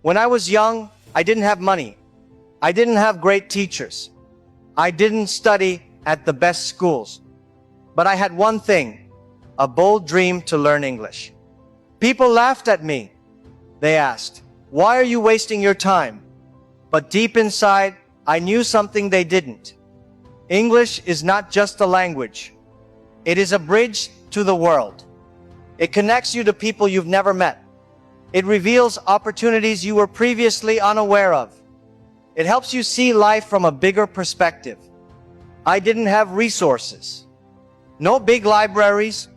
When I was young, I didn't have money. I didn't have great teachers. I didn't study at the best schools. But I had one thing, a bold dream to learn English. People laughed at me. They asked, "Why are you wasting your time?" But deep inside, I knew something they didn't. English is not just a language. It is a bridge to the world. It connects you to people you've never met. It reveals opportunities you were previously unaware of. It helps you see life from a bigger perspective. I didn't have resources. No big libraries,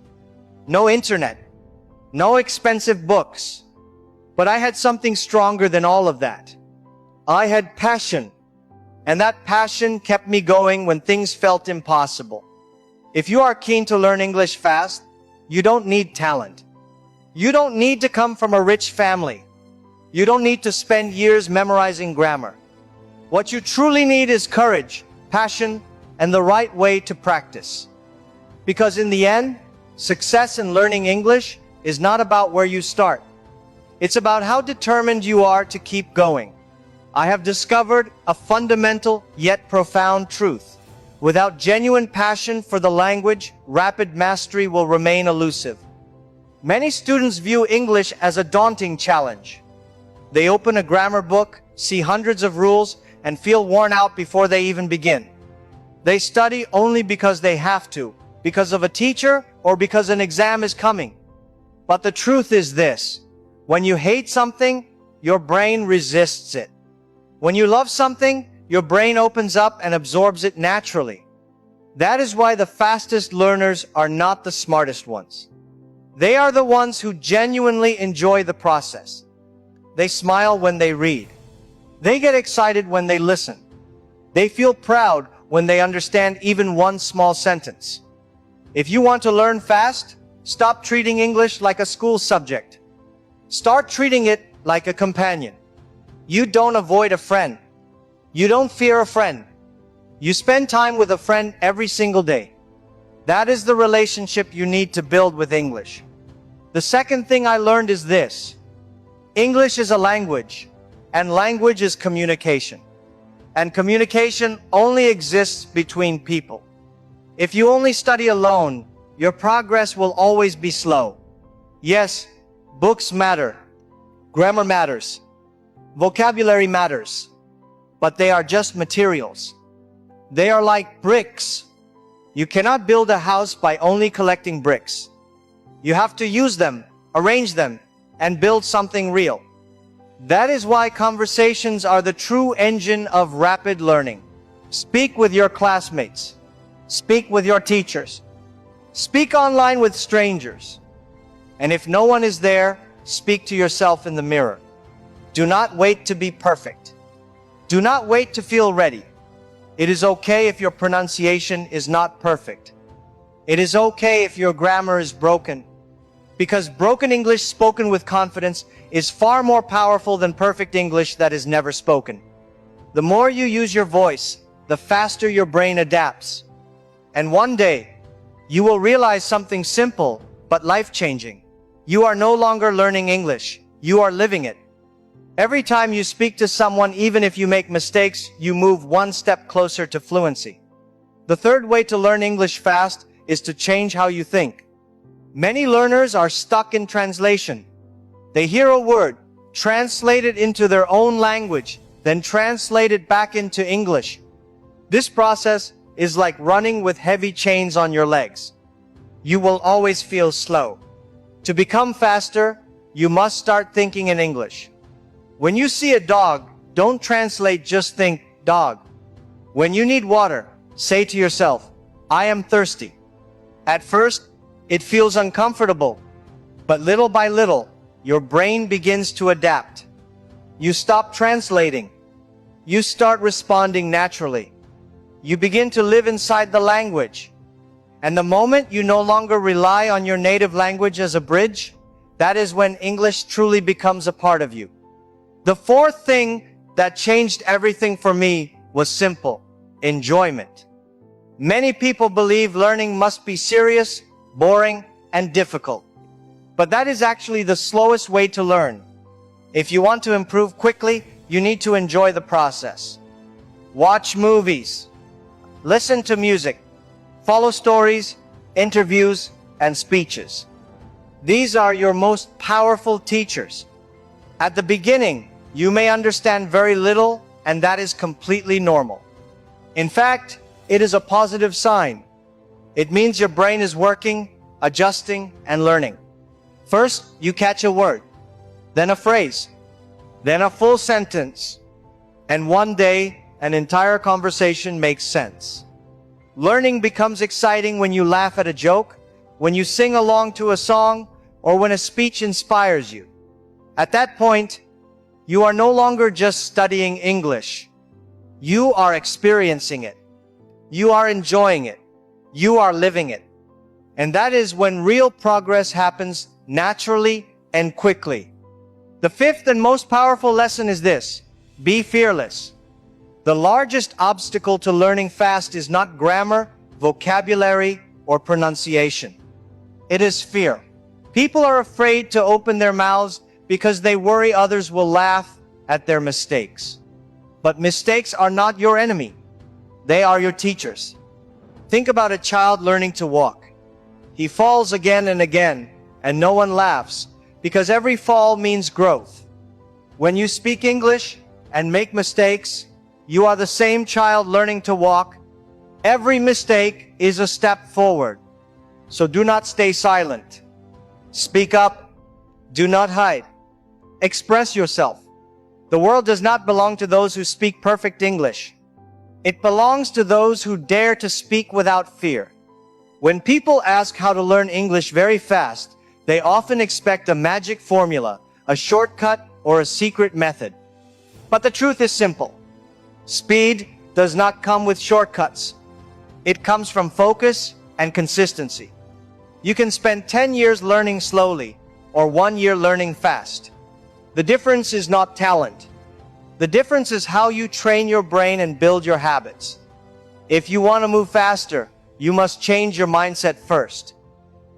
no internet, no expensive books. But I had something stronger than all of that. I had passion, and that passion kept me going when things felt impossible. If you are keen to learn English fast, you don't need talent. You don't need to come from a rich family. You don't need to spend years memorizing grammar. What you truly need is courage, passion, and the right way to practice. Because in the end, success in learning English is not about where you start. It's about how determined you are to keep going. I have discovered a fundamental yet profound truth. Without genuine passion for the language, rapid mastery will remain elusive. Many students view English as a daunting challenge. They open a grammar book, see hundreds of rules, and feel worn out before they even begin. They study only because they have to, because of a teacher, or because an exam is coming. But the truth is this: when you hate something, your brain resists it. When you love something, your brain opens up and absorbs it naturally. That is why the fastest learners are not the smartest ones. They are the ones who genuinely enjoy the process. They smile when they read. They get excited when they listen. They feel proud when they understand even one small sentence. If you want to learn fast, stop treating English like a school subject. Start treating it like a companion. You don't avoid a friend. You don't fear a friend. You spend time with a friend every single day. That is the relationship you need to build with English. The second thing I learned is this: English is a language, and language is communication. And communication only exists between people. If you only study alone, your progress will always be slow. Yes, books matter. Grammar matters. Vocabulary matters. But they are just materials. They are like bricks. You cannot build a house by only collecting bricks. You have to use them, arrange them, and build something real. That is why conversations are the true engine of rapid learning. Speak with your classmates. Speak with your teachers. Speak online with strangers. And if no one is there, speak to yourself in the mirror. Do not wait to be perfect. Do not wait to feel ready. It is okay if your pronunciation is not perfect. It is okay if your grammar is broken. Because broken English spoken with confidence is far more powerful than perfect English that is never spoken. The more you use your voice, the faster your brain adapts. And one day, you will realize something simple but life-changing. You are no longer learning English. You are living it. Every time you speak to someone, even if you make mistakes, you move one step closer to fluency. The third way to learn English fast is to change how you think. Many learners are stuck in translation. They hear a word, translate it into their own language, then translate it back into English. This process is like running with heavy chains on your legs. You will always feel slow. To become faster, you must start thinking in English. When you see a dog, don't translate, just think dog. When you need water, say to yourself, I am thirsty. At first, it feels uncomfortable, but little by little, your brain begins to adapt. You stop translating. You start responding naturally. You begin to live inside the language. And the moment you no longer rely on your native language as a bridge, that is when English truly becomes a part of you. The fourth thing that changed everything for me was simple: enjoyment. Many people believe learning must be serious, boring, and difficult. But that is actually the slowest way to learn. If you want to improve quickly, you need to enjoy the process. Watch movies. Listen to music. Follow stories, interviews, and speeches. These are your most powerful teachers. At the beginning, you may understand very little, and that is completely normal. In fact, it is a positive sign. It means your brain is working, adjusting, and learning. First, you catch a word, then a phrase, then a full sentence, and one day, an entire conversation makes sense. Learning becomes exciting when you laugh at a joke, when you sing along to a song, or when a speech inspires you. At that point, you are no longer just studying English. You are experiencing it. You are enjoying it. You are living it. And that is when real progress happens naturally and quickly. The fifth and most powerful lesson is this: be fearless. The largest obstacle to learning fast is not grammar, vocabulary, or pronunciation. It is fear. People are afraid to open their mouths because they worry others will laugh at their mistakes. But mistakes are not your enemy. They are your teachers. Think about a child learning to walk. He falls again and again, and no one laughs, because every fall means growth. When you speak English and make mistakes, you are the same child learning to walk. Every mistake is a step forward. So do not stay silent. Speak up. Do not hide. Express yourself. The world does not belong to those who speak perfect English. It belongs to those who dare to speak without fear. When people ask how to learn English very fast, they often expect a magic formula, a shortcut, or a secret method. But the truth is simple. Speed does not come with shortcuts. It comes from focus and consistency. You can spend 10 years learning slowly, or 1 year learning fast. The difference is not talent. The difference is how you train your brain and build your habits. If you want to move faster, you must change your mindset first.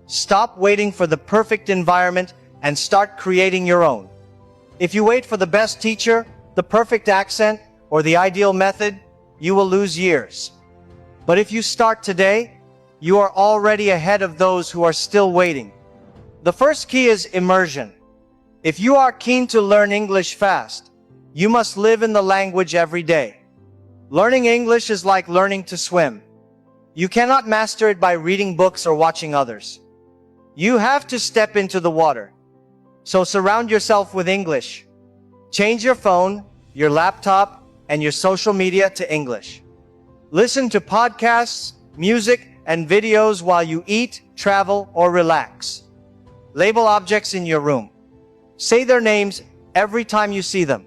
Stop waiting for the perfect environment and start creating your own. If you wait for the best teacher, the perfect accent, or the ideal method, you will lose years. But if you start today, you are already ahead of those who are still waiting. The first key is immersion. If you are keen to learn English fast, you must live in the language every day. Learning English is like learning to swim. You cannot master it by reading books or watching others. You have to step into the water. So surround yourself with English. Change your phone, your laptop, and your social media to English. Listen to podcasts, music, and videos while you eat, travel, or relax. Label objects in your room. Say their names every time you see them.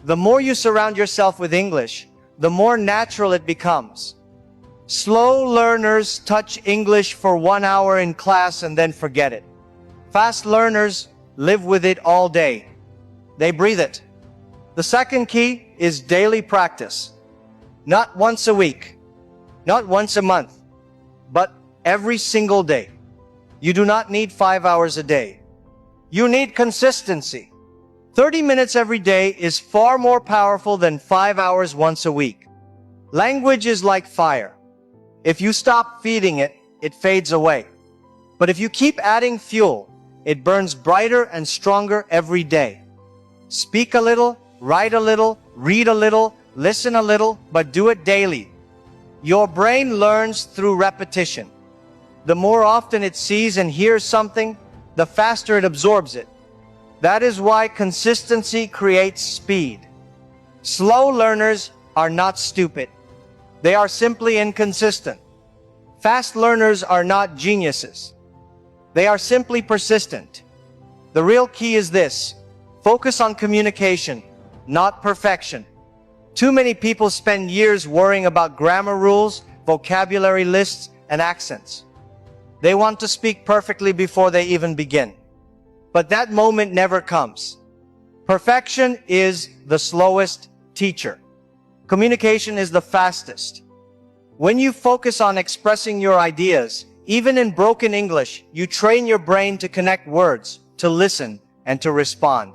The more you surround yourself with English, the more natural it becomes. Slow learners touch English for 1 hour in class and then forget it. Fast learners live with it all day. They breathe it. The second key is daily practice. Not once a week, not once a month, but every single day. You do not need 5 hours a day. You need consistency. 30 minutes every day is far more powerful than 5 hours once a week. Language is like fire. If you stop feeding it, it fades away. But if you keep adding fuel, it burns brighter and stronger every day. Speak a little, write a little, read a little, listen a little, but do it daily. Your brain learns through repetition. The more often it sees and hears something, the faster it absorbs it. That is why consistency creates speed. Slow learners are not stupid. They are simply inconsistent. Fast learners are not geniuses. They are simply persistent. The real key is this: focus on communication, not perfection. Too many people spend years worrying about grammar rules, vocabulary lists, and accents. They want to speak perfectly before they even begin. But that moment never comes. Perfection is the slowest teacher. Communication is the fastest. When you focus on expressing your ideas, even in broken English, you train your brain to connect words, to listen, and to respond.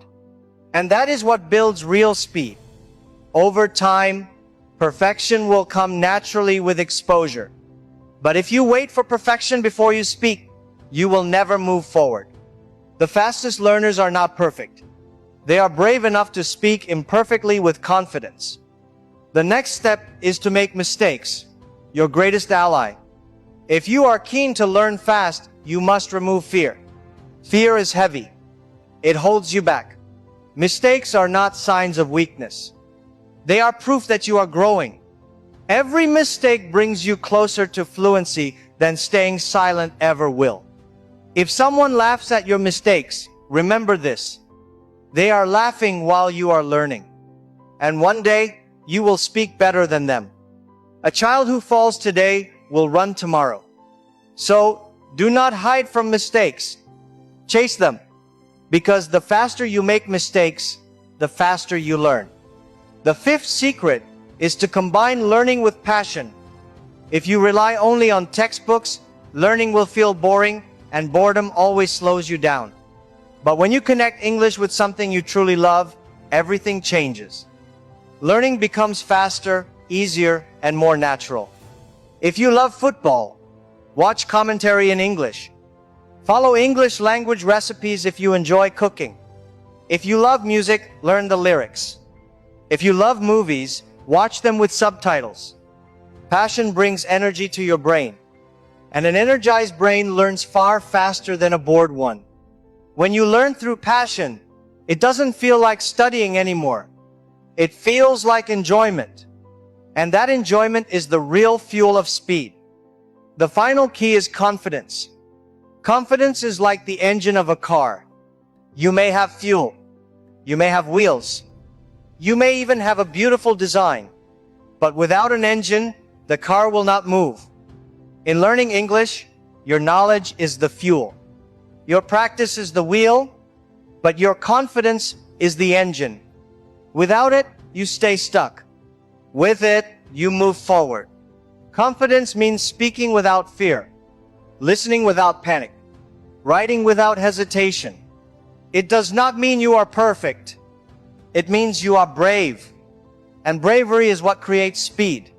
And that is what builds real speed. Over time, perfection will come naturally with exposure. But if you wait for perfection before you speak, you will never move forward. The fastest learners are not perfect. They are brave enough to speak imperfectly with confidence. The next step is to make mistakes, your greatest ally. If you are keen to learn fast, you must remove fear. Fear is heavy. It holds you back. Mistakes are not signs of weakness. They are proof that you are growing. Every mistake brings you closer to fluency than staying silent ever will. If someone laughs at your mistakes, remember this. They are laughing while you are learning. And one day, you will speak better than them. A child who falls today will run tomorrow. So, do not hide from mistakes. Chase them. Because the faster you make mistakes, the faster you learn. The fifth secret is to combine learning with passion. If you rely only on textbooks, learning will feel boring, and boredom always slows you down. But when you connect English with something you truly love, everything changes. Learning becomes faster, easier, and more natural. If you love football, watch commentary in English. Follow English language recipes if you enjoy cooking. If you love music, learn the lyrics. If you love movies, watch them with subtitles. Passion brings energy to your brain. And an energized brain learns far faster than a bored one. When you learn through passion, it doesn't feel like studying anymore. It feels like enjoyment. And that enjoyment is the real fuel of speed. The final key is confidence. Confidence is like the engine of a car. You may have fuel. You may have wheels. You may even have a beautiful design. But without an engine, the car will not move. In learning English, your knowledge is the fuel. Your practice is the wheel, but your confidence is the engine. Without it, you stay stuck. With it, you move forward. Confidence means speaking without fear, listening without panic, writing without hesitation. It does not mean you are perfect. It means you are brave. And bravery is what creates speed.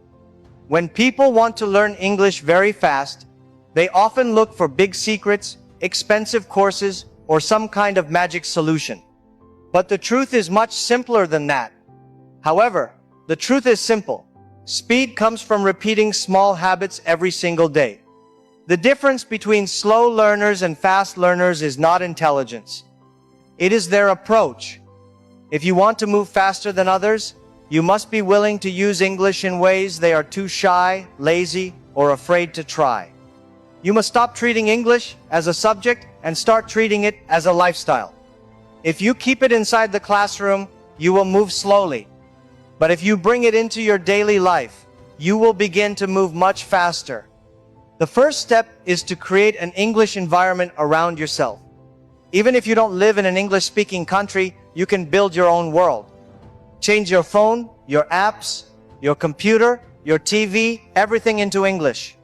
When people want to learn English very fast, they often look for big secrets, expensive courses, or some kind of magic solution. But the truth is much simpler than that. However, the truth is simple. Speed comes from repeating small habits every single day. The difference between slow learners and fast learners is not intelligence. It is their approach. If you want to move faster than others, you must be willing to use English in ways they are too shy, lazy, or afraid to try. You must stop treating English as a subject and start treating it as a lifestyle. If you keep it inside the classroom, you will move slowly. But if you bring it into your daily life, you will begin to move much faster. The first step is to create an English environment around yourself. Even if you don't live in an English-speaking country, you can build your own world. Change your phone, your apps, your computer, your TV, everything into English.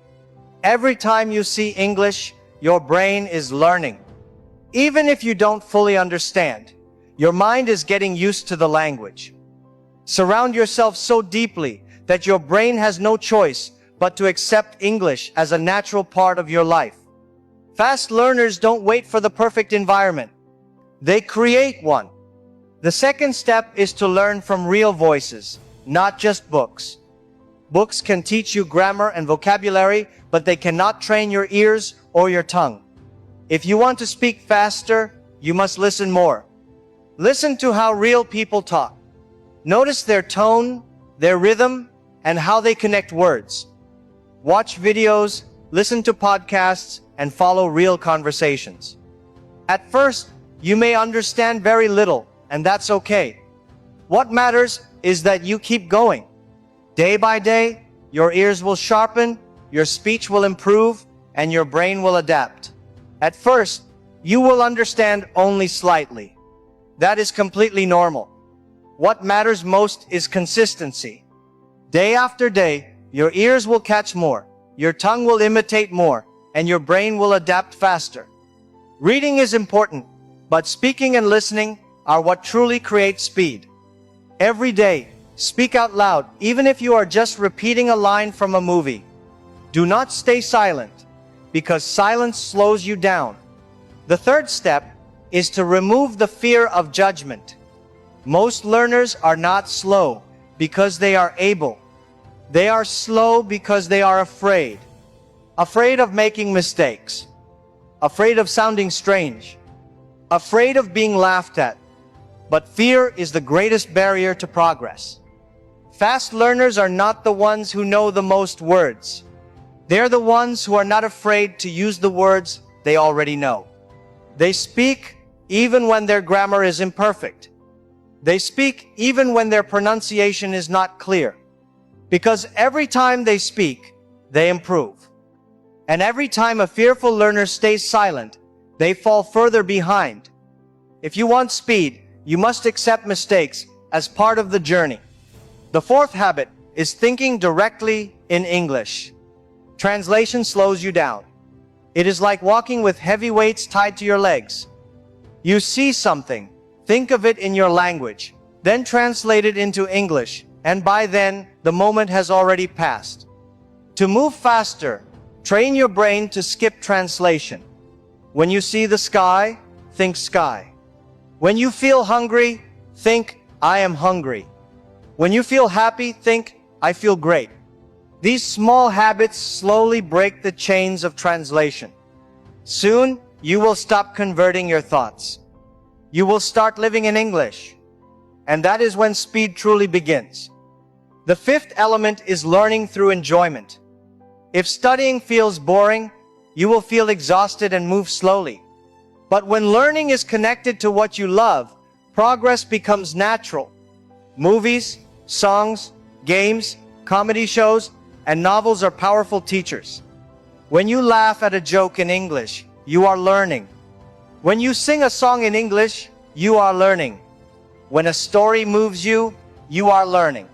Every time you see English, your brain is learning. Even if you don't fully understand, your mind is getting used to the language. Surround yourself so deeply that your brain has no choice but to accept English as a natural part of your life. Fast learners don't wait for the perfect environment. They create one. The second step is to learn from real voices, not just books. Books can teach you grammar and vocabulary, but they cannot train your ears or your tongue. If you want to speak faster, you must listen more. Listen to how real people talk. Notice their tone, their rhythm, and how they connect words. Watch videos, listen to podcasts, and follow real conversations. At first, you may understand very little, and that's okay. What matters is that you keep going. Day by day, your ears will sharpen, your speech will improve, and your brain will adapt. At first, you will understand only slightly. That is completely normal. What matters most is consistency. Day after day, your ears will catch more, your tongue will imitate more, and your brain will adapt faster. Reading is important, but speaking and listening are what truly create speed. Every day, speak out loud, even if you are just repeating a line from a movie. Do not stay silent, because silence slows you down. The third step is to remove the fear of judgment. Most learners are not slow because they are able. They are slow because they are afraid. Afraid of making mistakes. Afraid of sounding strange. Afraid of being laughed at. But fear is the greatest barrier to progress. Fast learners are not the ones who know the most words. They're the ones who are not afraid to use the words they already know. They speak even when their grammar is imperfect. They speak even when their pronunciation is not clear. Because every time they speak, they improve. And every time a fearful learner stays silent, they fall further behind. If you want speed, you must accept mistakes as part of the journey. The fourth habit is thinking directly in English. Translation slows you down. It is like walking with heavy weights tied to your legs. You see something, think of it in your language, then translate it into English, and by then, the moment has already passed. To move faster, train your brain to skip translation. When you see the sky, think sky. When you feel hungry, think, I am hungry. When you feel happy, think, I feel great. These small habits slowly break the chains of translation. Soon, you will stop converting your thoughts. You will start living in English. And that is when speed truly begins. The fifth element is learning through enjoyment. If studying feels boring, you will feel exhausted and move slowly. But when learning is connected to what you love, progress becomes natural. Movies, songs, games, comedy shows, and novels are powerful teachers. When you laugh at a joke in English, you are learning. When you sing a song in English, you are learning. When a story moves you, you are learning.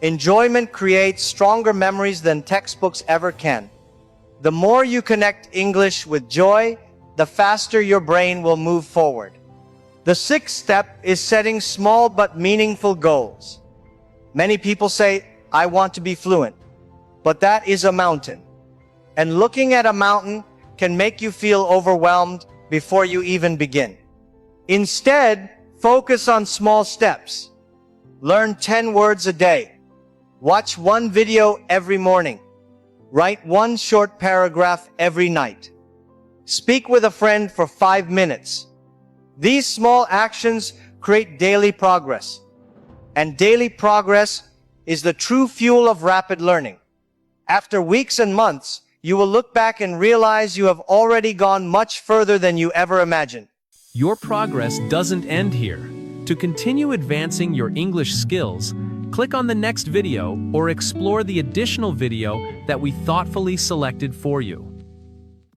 Enjoyment creates stronger memories than textbooks ever can. The more you connect English with joy, the faster your brain will move forward. The sixth step is setting small but meaningful goals. Many people say, I want to be fluent. But that is a mountain. And looking at a mountain can make you feel overwhelmed before you even begin. Instead, focus on small steps. Learn 10 words a day. Watch one video every morning. Write one short paragraph every night. Speak with a friend for 5 minutes. These small actions create daily progress. And daily progress is the true fuel of rapid learning. After weeks and months, you will look back and realize you have already gone much further than you ever imagined. Your progress doesn't end here. To continue advancing your English skills, click on the next video or explore the additional video that we thoughtfully selected for you.